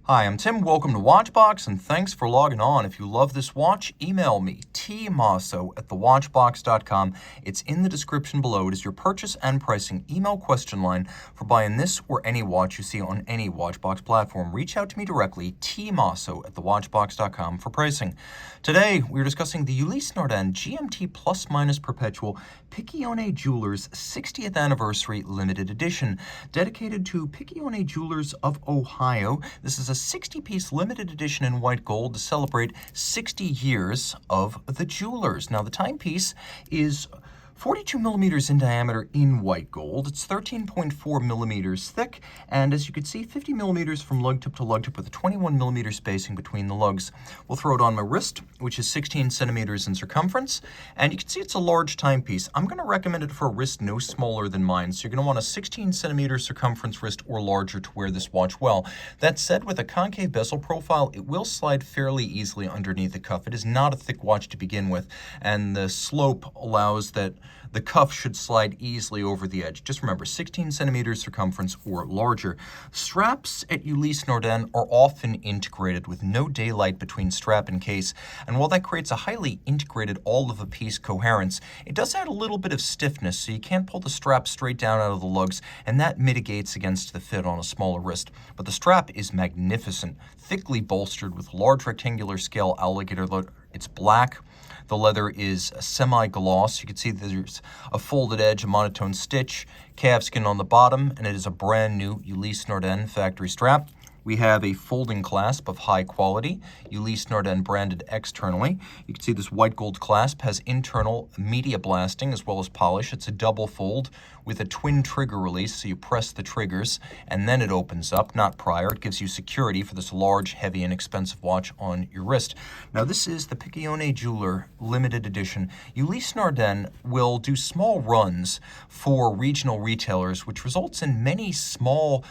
Hi, I'm Tim. Welcome to Watchbox, and thanks for logging on. If you love this watch, email me, tmosso@thewatchbox.com. It's in the description below. It is your purchase and pricing email question line for buying this or any watch you see on any Watchbox platform. Reach out to me directly, tmosso@thewatchbox.com for pricing. Today, we're discussing the Ulysse Nardin GMT Plus Minus Perpetual Picciones Jewelers 60th Anniversary Limited Edition, dedicated to Picciones Jewelers of Ohio. This is a 60-piece limited edition in white gold to celebrate 60 years of the jewelers. Now, the timepiece is 42 millimeters in diameter in white gold. It's 13.4 millimeters thick, and as you can see, 50 millimeters from lug tip to lug tip with a 21 millimeter spacing between the lugs. We'll throw it on my wrist, which is 16 centimeters in circumference, and you can see it's a large timepiece. I'm going to recommend it for a wrist no smaller than mine, so you're going to want a 16 centimeter circumference wrist or larger to wear this watch well. That said, with a concave bezel profile, it will slide fairly easily underneath the cuff. It is not a thick watch to begin with, and the slope allows that the cuff should slide easily over the edge. Just remember, 16 centimeters circumference or larger. Straps at Ulysse Nardin are often integrated with no daylight between strap and case, and while that creates a highly integrated all-of-a-piece coherence, it does add a little bit of stiffness, so you can't pull the strap straight down out of the lugs, and that mitigates against the fit on a smaller wrist. But the strap is magnificent, thickly bolstered with large rectangular scale alligator leather. It's black. The leather is semi-gloss. You can see there's a folded edge, a monotone stitch, calfskin on the bottom, and it is a brand new Ulysse Nardin factory strap. We have a folding clasp of high quality, Ulysse Nardin branded externally. You can see this white gold clasp has internal media blasting as well as polish. It's a double fold with a twin trigger release, so you press the triggers and then it opens up, not prior. It gives you security for this large, heavy, and expensive watch on your wrist. Now, this is the Picciones Jeweler limited edition. Ulysse Nardin will do small runs for regional retailers, which results in many small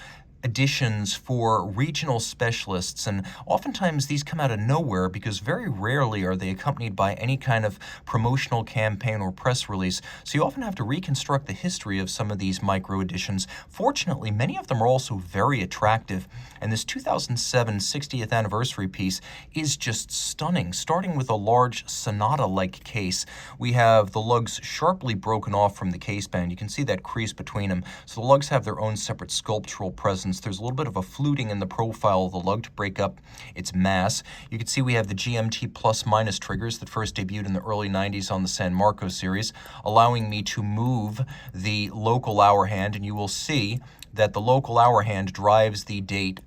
editions for regional specialists, and oftentimes these come out of nowhere because very rarely are they accompanied by any kind of promotional campaign or press release, so you often have to reconstruct the history of some of these micro editions. Fortunately, many of them are also very attractive, and this 2007 60th anniversary piece is just stunning, starting with a large Sonata-like case. We have the lugs sharply broken off from the case band. You can see that crease between them, so the lugs have their own separate sculptural presence. There's a little bit of a fluting in the profile of the lug to break up its mass. You can see we have the GMT plus minus triggers that first debuted in the early 90s on the San Marco series, allowing me to move the local hour hand, and you will see that the local hour hand drives the date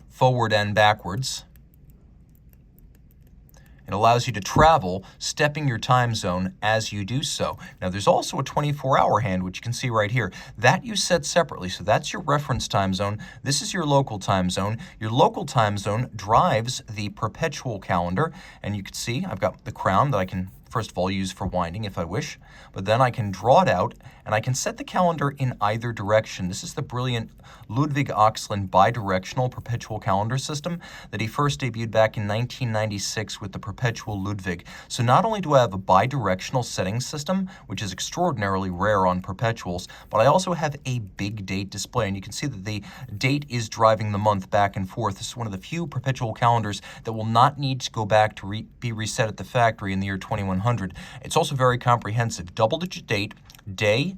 forward and backwards. It allows you to travel, stepping your time zone as you do so. Now, there's also a 24-hour hand, which you can see right here. That you set separately, so that's your reference time zone. This is your local time zone. Your local time zone drives the perpetual calendar, and you can see I've got the crown that I can first of all use for winding if I wish, but then I can draw it out and I can set the calendar in either direction. This is the brilliant Ludwig Oxlin bidirectional perpetual calendar system that he first debuted back in 1996 with the Perpetual Ludwig. So not only do I have a bidirectional setting system, which is extraordinarily rare on perpetuals, but I also have a big date display, and you can see that the date is driving the month back and forth. This is one of the few perpetual calendars that will not need to go back to be reset at the factory in the year 2100. It's also very comprehensive. Double-digit date, day,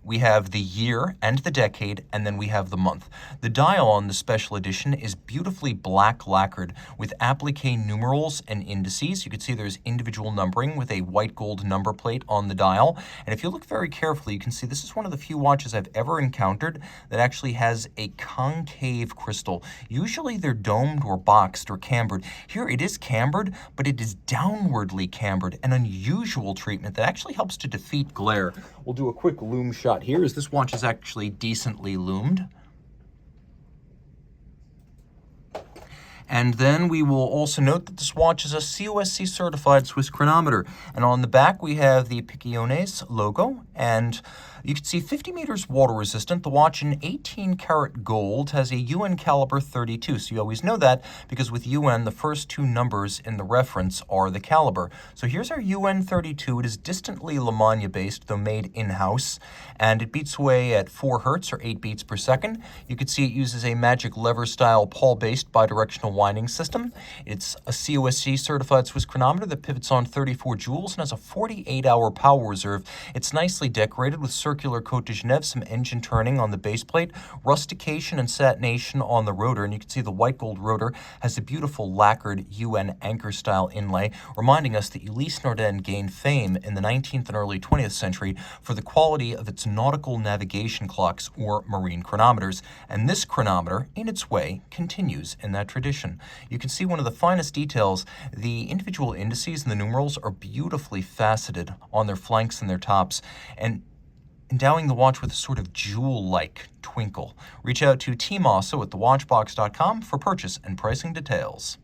we have the year and the decade, and then we have the month. The dial on the special edition is beautifully black lacquered with applique numerals and indices. You can see there's individual numbering with a white gold number plate on the dial. And if you look very carefully, you can see this is one of the few watches I've ever encountered that actually has a concave crystal. Usually they're domed or boxed or cambered. Here it is cambered, but it is downwardly cambered, an unusual treatment that actually helps to defeat glare. We'll do a quick lume shot here, as this watch is actually decently lumed. And then we will also note that this watch is a COSC certified Swiss chronometer. And on the back we have the Picciones logo, and You can see 50 meters water resistant. The watch in 18 karat gold has a UN caliber 32. So you always know that because with UN, the first two numbers in the reference are the caliber. So here's our UN 32. It is distantly Lamagna based, though made in-house, and it beats away at 4 hertz or 8 beats per second. You can see it uses a magic lever style pawl-based bidirectional winding system. It's a COSC certified Swiss chronometer that pivots on 34 joules and has a 48-hour power reserve. It's nicely decorated with circular Côte de Genève, some engine turning on the base plate, rustication and satination on the rotor, and you can see the white gold rotor has a beautiful lacquered UN anchor style inlay, reminding us that Ulysse Nardin gained fame in the 19th and early 20th century for the quality of its nautical navigation clocks or marine chronometers, and this chronometer, in its way, continues in that tradition. You can see one of the finest details. The individual indices and the numerals are beautifully faceted on their flanks and their tops, and endowing the watch with a sort of jewel-like twinkle. Reach out to Team Mosso at thewatchbox.com for purchase and pricing details.